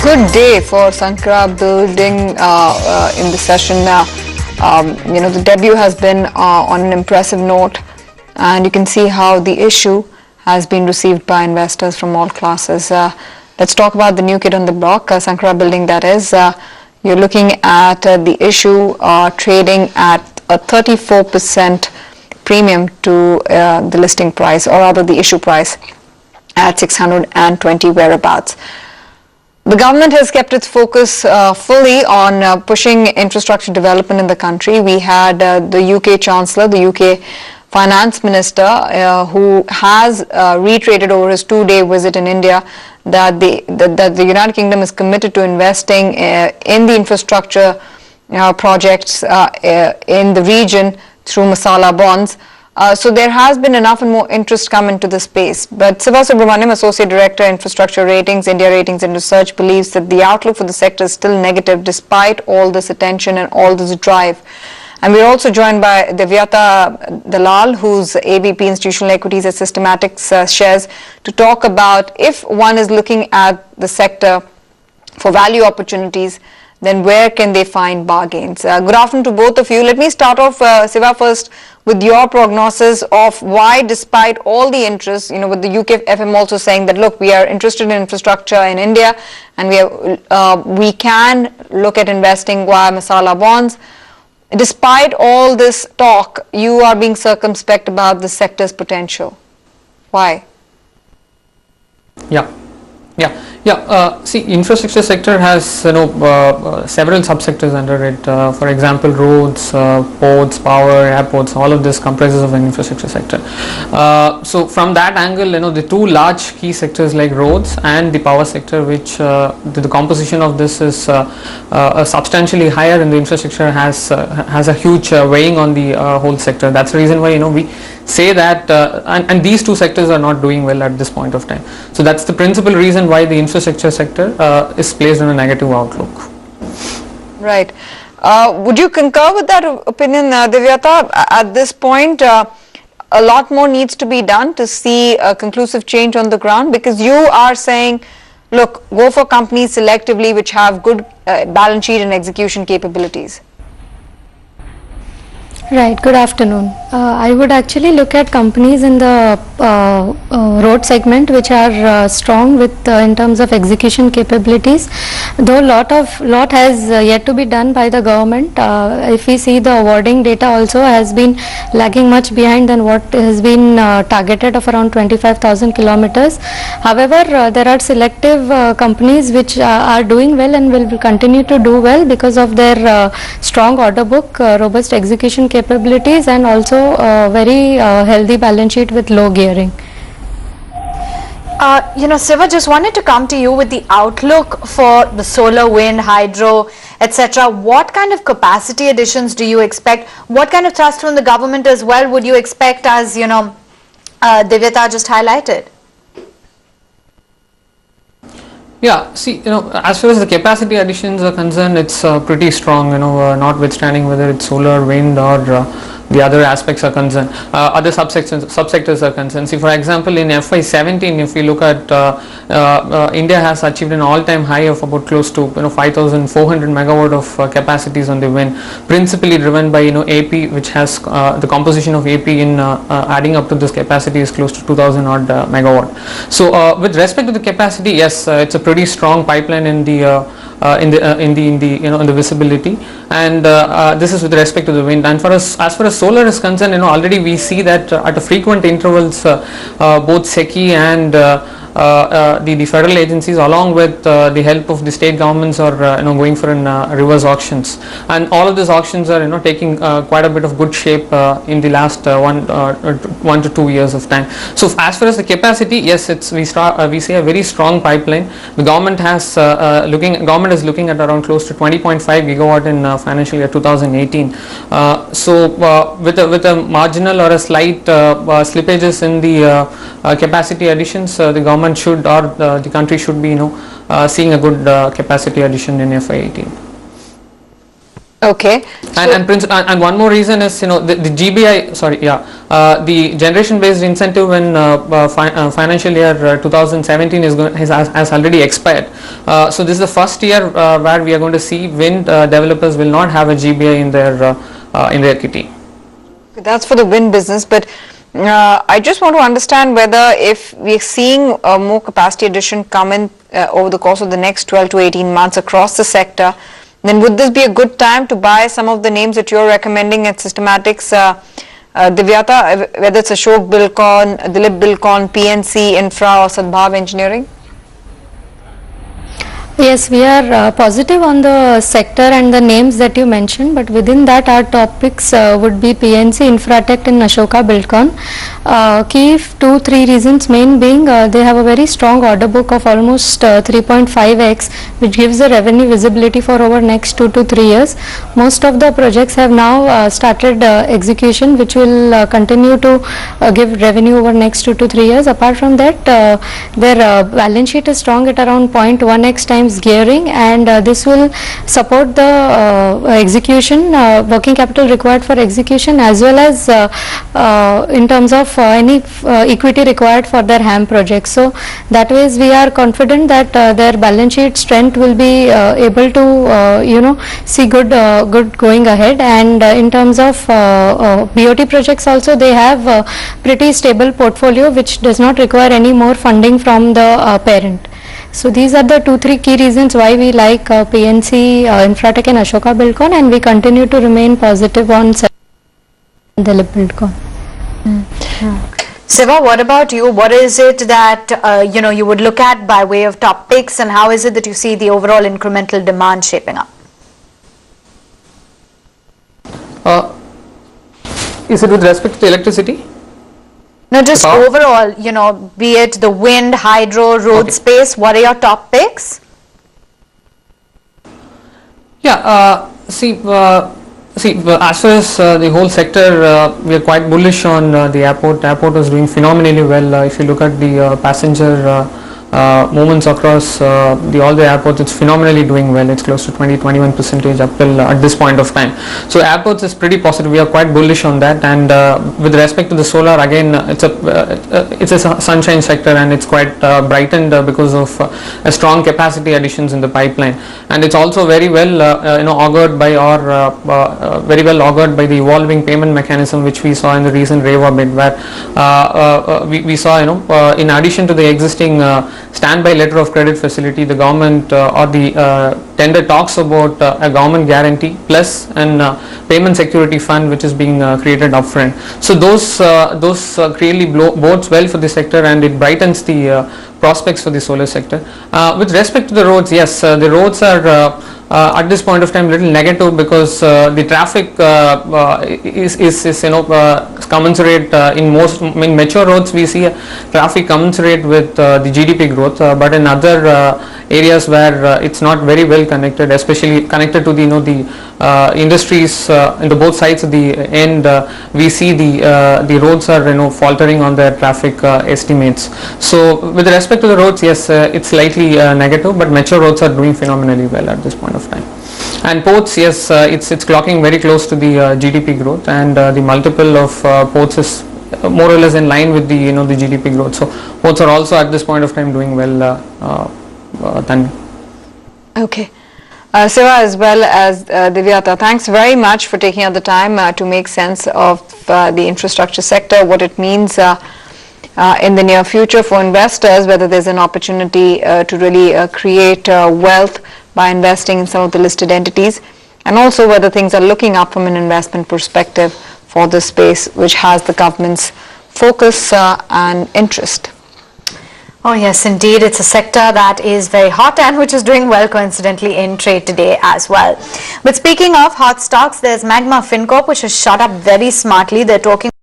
Good day for Sankara Building in the session. The debut has been on an impressive note, and you can see how the issue has been received by investors from all classes. Let's talk about the new kid on the block, Sankara Building, that is. You're looking at the issue trading at a 34% premium to the listing price, or rather the issue price, at 620 whereabouts. The government has kept its focus fully on pushing infrastructure development in the country. We had the UK Chancellor, the UK Finance Minister, who has reiterated over his 2-day visit in India that the United Kingdom is committed to investing in the infrastructure projects in the region through masala bonds. So there has been enough and more interest come into the space. But Siva Subramaniam, Associate Director, Infrastructure Ratings, India Ratings and Research, believes that the outlook for the sector is still negative despite all this attention and all this drive. And we're also joined by Devyata Dalal, who's AVP Institutional Equities at Systematix Shares, to talk about if one is looking at the sector for value opportunities, then where can they find bargains? Good afternoon to both of you. Let me start off, Siva, first with your prognosis of why, despite all the interest, with the UK FM also saying that, look, we are interested in infrastructure in India and we can look at investing via masala bonds. Despite all this talk, you are being circumspect about the sector's potential. Why? See, infrastructure sector has several subsectors under it. For example, roads, ports, power, airports, all of this comprises of an infrastructure sector. So from that angle, the two large key sectors like roads and the power sector, which the composition of this is substantially higher in the infrastructure, has a huge weighing on the whole sector. That's the reason why we say that and these two sectors are not doing well at this point of time. So that's the principal reason why the infrastructure sector is placed on a negative outlook. Right. Would you concur with that opinion, Devyata? At this point, a lot more needs to be done to see a conclusive change on the ground, because you are saying, look, go for companies selectively which have good balance sheet and execution capabilities. Right, good afternoon. I would actually look at companies in the road segment which are strong with in terms of execution capabilities, though lot has yet to be done by the government. If we see, the awarding data also has been lagging much behind than what has been targeted of around 25,000 kilometers. However, there are selective companies which are doing well and will continue to do well because of their strong order book, robust execution capabilities, and also very healthy balance sheet with low gearing. Siva, just wanted to come to you with the outlook for the solar, wind, hydro, etc. What kind of capacity additions do you expect? What kind of thrust from the government as well would you expect, as Devyata just highlighted? Yeah, see, as far as the capacity additions are concerned, it's pretty strong, notwithstanding whether it's solar, wind, or the other aspects are concerned, other subsectors are concerned. See, for example, in FY17, if we look at India has achieved an all-time high of about close to 5,400 megawatt of capacities on the wind, principally driven by AP, which has the composition of AP in adding up to this capacity is close to 2,000 odd megawatt. So with respect to the capacity, yes, it's a pretty strong pipeline in the visibility, and this is with respect to the wind. And as far as solar is concerned, already we see that at a frequent intervals, both SECI and the federal agencies, along with the help of the state governments, are going for reverse auctions, and all of these auctions are taking quite a bit of good shape in the last 1 to 2 years of time. So as far as the capacity, yes, we see a very strong pipeline. The government is looking at around close to 20.5 gigawatt in financial year 2018. So with a marginal or a slight slippages in the capacity additions, the government should, or the country should be seeing a good capacity addition in FY18. Okay. And one more reason is, the GBI, the generation based incentive in financial year 2017 has already expired. So this is the first year where we are going to see wind developers will not have a GBI in their kitty. That's for the wind business, but I just want to understand whether if we're seeing more capacity addition come in over the course of the next 12 to 18 months across the sector, then would this be a good time to buy some of the names that you're recommending at Systematix, Divyata, whether it's Ashok Bilcon, Dilip Bilcon, PNC, Infra or Sadbhav Engineering? Yes, we are positive on the sector and the names that you mentioned, but within that our topics would be PNC, Infratech and Ashoka Buildcon. Key 2-3 reasons, main being they have a very strong order book of almost 3.5x, which gives the revenue visibility for over next 2 to 3 years. Most of the projects have now started execution, which will continue to give revenue over next 2 to 3 years. Apart from that, their balance sheet is strong at around 0.1x times gearing, and this will support the execution, working capital required for execution, as well as in terms of any equity required for their HAM projects. So that ways we are confident that their balance sheet strength will be able to see good going ahead. And in terms of BOT projects also, they have a pretty stable portfolio which does not require any more funding from the parent. So these are the 2-3 key reasons why we like PNC, Infratech and Ashoka Buildcon, and we continue to remain positive on Dilip Buildcon. Siva, what about you? What is it that you would look at by way of top picks, and how is it that you see the overall incremental demand shaping up? Is it with respect to the electricity? No, just overall, be it the wind, hydro, road space, what are your top picks? Yeah, see, as far as the whole sector, we are quite bullish on the airport. The airport is doing phenomenally well. If you look at the passenger movements across all the airports, it's phenomenally doing well. It's close to 20-21% up till at this point of time. So airports is pretty positive. We are quite bullish on that. And with respect to the solar, again, it's a sunshine sector, and it's quite brightened because of a strong capacity additions in the pipeline. And it's also very well augured by the evolving payment mechanism which we saw in the recent REVA bid, where we saw in addition to the existing standby letter of credit facility, the government or the tender talks about a government guarantee plus an payment security fund which is being created upfront. So those clearly bodes well for the sector, and it brightens the prospects for the solar sector. With respect to the roads, yes, the roads are at this point of time little negative because the traffic is commensurate in mature roads. We see traffic commensurate with the GDP growth, but in other areas where it's not very well connected, especially connected to the industries in the both sides of the end, we see the roads are faltering on their traffic estimates. So with respect to the roads, yes, it's slightly negative, but mature roads are doing phenomenally well at this point of time. And ports, yes, it's clocking very close to the GDP growth, and the multiple of ports is more or less in line with the the GDP growth. So ports are also at this point of time doing well. Okay. Siva as well as Divyata, thanks very much for taking out the time to make sense of the infrastructure sector, what it means in the near future for investors, whether there's an opportunity to really create wealth by investing in some of the listed entities, and also whether things are looking up from an investment perspective for the space which has the government's focus and interest. Oh yes, indeed, it's a sector that is very hot and which is doing well coincidentally in trade today as well. But speaking of hot stocks, there's Magma Fincorp, which has shot up very smartly. They're talking